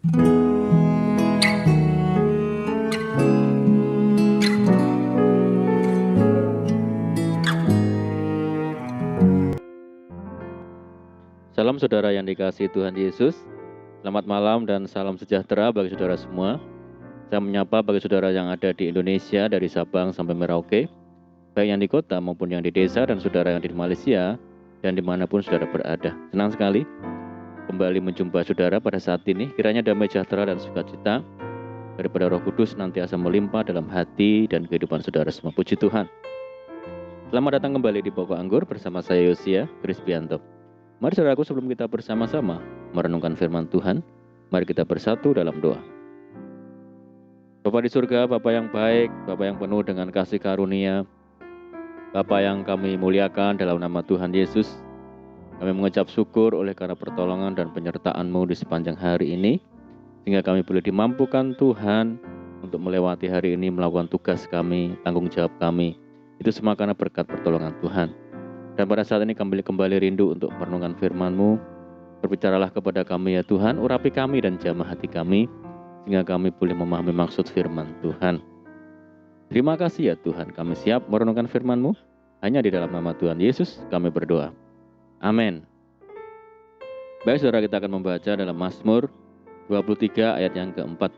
Salam saudara yang dikasihi Tuhan Yesus. Selamat malam dan salam sejahtera bagi saudara semua. Saya menyapa bagi saudara yang ada di Indonesia dari Sabang sampai Merauke, baik yang di kota maupun yang di desa, dan saudara yang di Malaysia dan dimanapun saudara berada. Senang sekali kembali menjumpai saudara pada saat ini. Kiranya damai sejahtera dan sukacita daripada Roh Kudus nantiasa melimpah dalam hati dan kehidupan saudara semua. Puji Tuhan. Selamat datang kembali di Pokok Anggur bersama saya Yosia Krispianto. Mari saudaraku, sebelum kita bersama-sama merenungkan firman Tuhan, mari kita bersatu dalam doa. Bapa di surga, Bapa yang baik, Bapa yang penuh dengan kasih karunia, Bapa yang kami muliakan dalam nama Tuhan Yesus, kami mengucap syukur oleh karena pertolongan dan penyertaan-Mu di sepanjang hari ini, sehingga kami boleh dimampukan Tuhan untuk melewati hari ini, melakukan tugas kami, tanggung jawab kami. Itu semua karena berkat pertolongan Tuhan. Dan pada saat ini kami kembali rindu untuk merenungkan firman-Mu. Berbicaralah kepada kami ya Tuhan, urapi kami dan jamah hati kami, sehingga kami boleh memahami maksud firman Tuhan. Terima kasih ya Tuhan, kami siap merenungkan firman-Mu. Hanya di dalam nama Tuhan Yesus kami berdoa. Amin. Baik saudara, kita akan membaca dalam Mazmur 23 ayat yang keempat.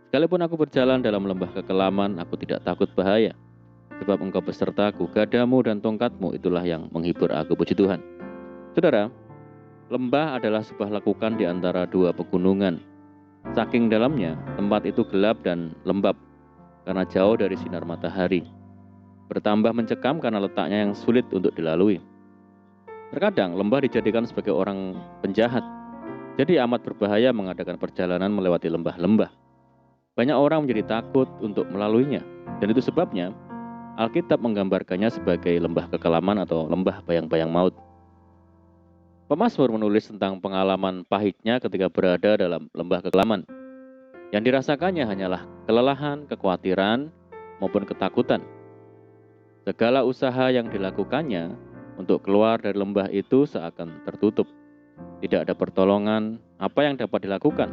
Sekalipun aku berjalan dalam lembah kekelaman, aku tidak takut bahaya. Sebab Engkau besertaku, gadamu dan tongkatmu itulah yang menghibur aku. Puji Tuhan. Saudara, lembah adalah sebuah lekukan di antara dua pegunungan. Saking dalamnya, tempat itu gelap dan lembab karena jauh dari sinar matahari. Bertambah mencekam karena letaknya yang sulit untuk dilalui. Terkadang lembah dijadikan sebagai orang penjahat. Jadi amat berbahaya mengadakan perjalanan melewati lembah-lembah. Banyak orang menjadi takut untuk melaluinya. Dan itu sebabnya Alkitab menggambarkannya sebagai lembah kekelaman atau lembah bayang-bayang maut. Pemazmur menulis tentang pengalaman pahitnya ketika berada dalam lembah kekelaman. Yang dirasakannya hanyalah kelelahan, kekhawatiran, maupun ketakutan. Segala usaha yang dilakukannya untuk keluar dari lembah itu seakan tertutup. Tidak ada pertolongan. Apa yang dapat dilakukan?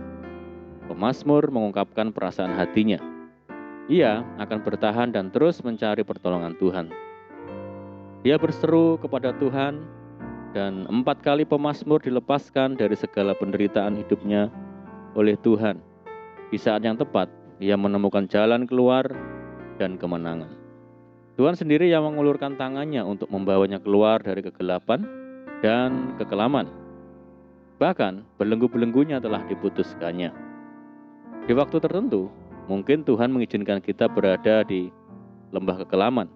Pemazmur mengungkapkan perasaan hatinya. Ia akan bertahan dan terus mencari pertolongan Tuhan. Dia berseru kepada Tuhan, dan 4 kali pemazmur dilepaskan dari segala penderitaan hidupnya oleh Tuhan. Di saat yang tepat, ia menemukan jalan keluar dan kemenangan. Tuhan sendiri yang mengulurkan tangannya untuk membawanya keluar dari kegelapan dan kekelaman. Bahkan, belenggu-belenggunya telah diputuskannya. Di waktu tertentu, mungkin Tuhan mengizinkan kita berada di lembah kekelaman.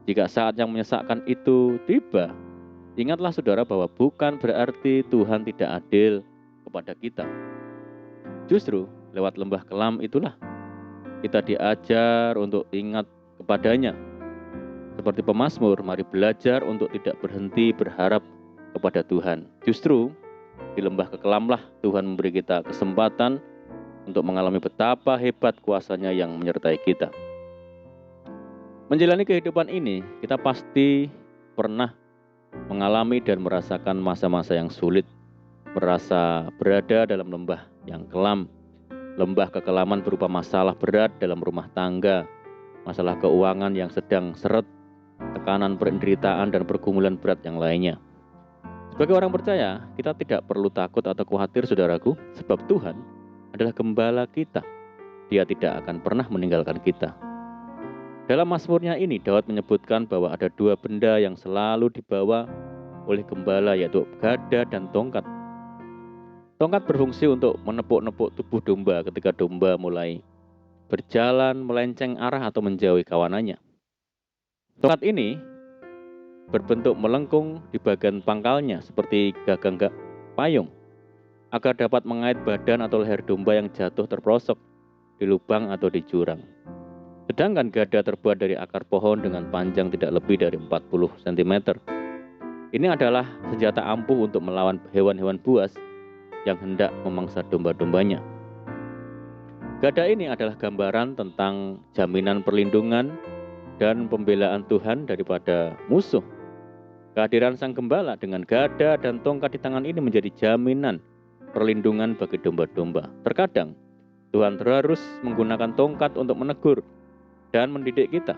Jika saat yang menyesakkan itu tiba, ingatlah saudara bahwa bukan berarti Tuhan tidak adil kepada kita. Justru lewat lembah kelam itulah kita diajar untuk ingat kepadanya. Seperti pemazmur, mari belajar untuk tidak berhenti berharap kepada Tuhan. Justru di lembah kekelamlah Tuhan memberi kita kesempatan untuk mengalami betapa hebat kuasa-Nya yang menyertai kita. Menjalani kehidupan ini, kita pasti pernah mengalami dan merasakan masa-masa yang sulit, merasa berada dalam lembah yang kelam. Lembah kekelaman berupa masalah berat dalam rumah tangga, masalah keuangan yang sedang seret, tekanan penderitaan dan pergumulan berat yang lainnya. Sebagai orang percaya, kita tidak perlu takut atau khawatir saudaraku, sebab Tuhan adalah gembala kita. Dia tidak akan pernah meninggalkan kita. Dalam Mazmurnya ini, Daud menyebutkan bahwa ada 2 benda yang selalu dibawa oleh gembala, yaitu gada dan tongkat. Tongkat berfungsi untuk menepuk-nepuk tubuh domba ketika domba mulai berjalan melenceng arah atau menjauhi kawanannya. Tongkat ini berbentuk melengkung di bagian pangkalnya seperti gagang payung, agar dapat mengait badan atau leher domba yang jatuh terperosok di lubang atau di jurang. Sedangkan gada terbuat dari akar pohon dengan panjang tidak lebih dari 40 cm. Ini adalah senjata ampuh untuk melawan hewan-hewan buas yang hendak memangsa domba-dombanya. Gada ini adalah gambaran tentang jaminan perlindungan dan pembelaan Tuhan daripada musuh. Kehadiran Sang Gembala dengan gada dan tongkat di tangan ini menjadi jaminan perlindungan bagi domba-domba. Terkadang Tuhan harus menggunakan tongkat untuk menegur dan mendidik kita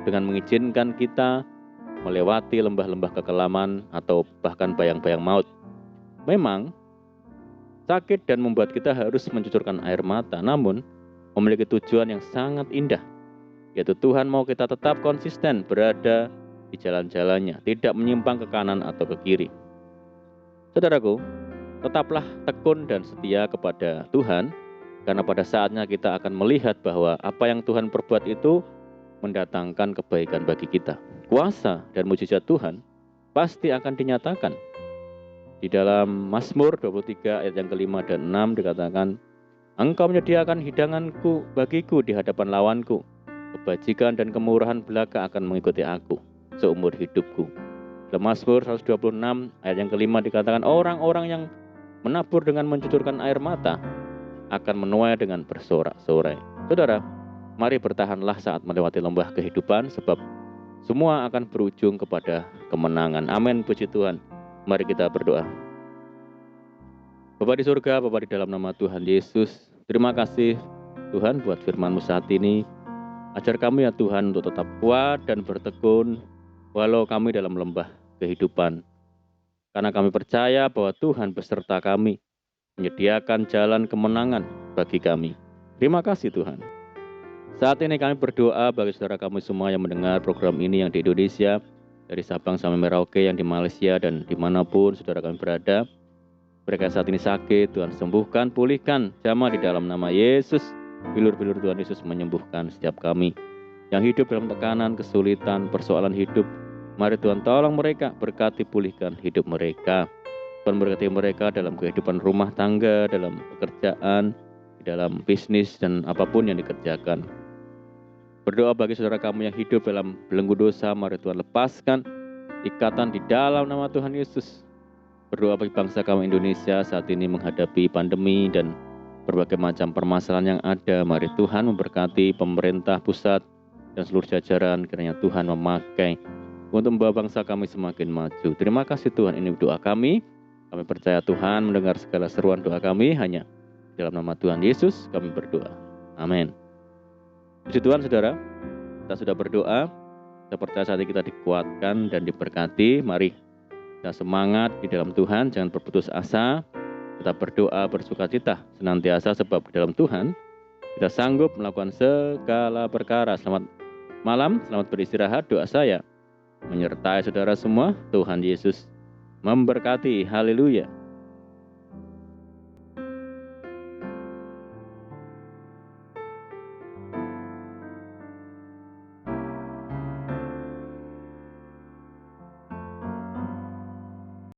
dengan mengizinkan kita melewati lembah-lembah kekelaman atau bahkan bayang-bayang maut. Memang sakit dan membuat kita harus mencucurkan air mata, namun memiliki tujuan yang sangat indah, yaitu Tuhan mau kita tetap konsisten berada di jalan-jalannya, tidak menyimpang ke kanan atau ke kiri. Saudaraku, tetaplah tekun dan setia kepada Tuhan, karena pada saatnya kita akan melihat bahwa apa yang Tuhan perbuat itu mendatangkan kebaikan bagi kita. Kuasa dan mujizat Tuhan pasti akan dinyatakan. Di dalam Mazmur 23 ayat yang ke-5 dan 6 dikatakan, Engkau menyediakan hidanganku bagiku di hadapan lawanku. Kebajikan dan kemurahan belaka akan mengikuti aku seumur hidupku. Dalam Mazmur 126 ayat yang ke-5 dikatakan, orang-orang yang menabur dengan mencucurkan air mata akan menuai dengan bersorak-sorai. Saudara, mari bertahanlah saat melewati lembah kehidupan, sebab semua akan berujung kepada kemenangan. Amin, puji Tuhan. Mari kita berdoa. Bapa di surga, Bapa di dalam nama Tuhan Yesus, terima kasih Tuhan buat firman-Mu saat ini. Ajar kami ya Tuhan untuk tetap kuat dan bertekun walau kami dalam lembah kehidupan. Karena kami percaya bahwa Tuhan beserta kami, menyediakan jalan kemenangan bagi kami. Terima kasih Tuhan. Saat ini kami berdoa bagi saudara kami semua yang mendengar program ini yang di Indonesia, dari Sabang sampai Merauke, yang di Malaysia dan dimanapun saudara kami berada. Mereka saat ini sakit, Tuhan sembuhkan, pulihkan, jamah di dalam nama Yesus. Bilur-bilur Tuhan Yesus menyembuhkan setiap kami yang hidup dalam tekanan, kesulitan, persoalan hidup. Mari Tuhan tolong mereka, berkati, pulihkan hidup mereka. Tuhan berkati mereka dalam kehidupan rumah tangga, dalam pekerjaan, di dalam bisnis dan apapun yang dikerjakan. Berdoa bagi saudara kami yang hidup dalam belenggu dosa, mari Tuhan lepaskan ikatan di dalam nama Tuhan Yesus. Berdoa bagi bangsa kami Indonesia saat ini menghadapi pandemi dan berbagai macam permasalahan yang ada. Mari Tuhan memberkati pemerintah pusat dan seluruh jajaran, kiranya Tuhan memakai untuk membawa bangsa kami semakin maju. Terima kasih Tuhan, ini doa kami. Kami percaya Tuhan mendengar segala seruan doa kami, hanya dalam nama Tuhan Yesus kami berdoa. Amin. Puji Tuhan saudara, kita sudah berdoa. Saya percaya saat ini kita dikuatkan dan diberkati. Mari kita semangat di dalam Tuhan, jangan berputus asa. Kita berdoa bersukacita senantiasa, sebab di dalam Tuhan kita sanggup melakukan segala perkara. Selamat malam, selamat beristirahat. Doa saya menyertai saudara semua. Tuhan Yesus memberkati. Haleluya.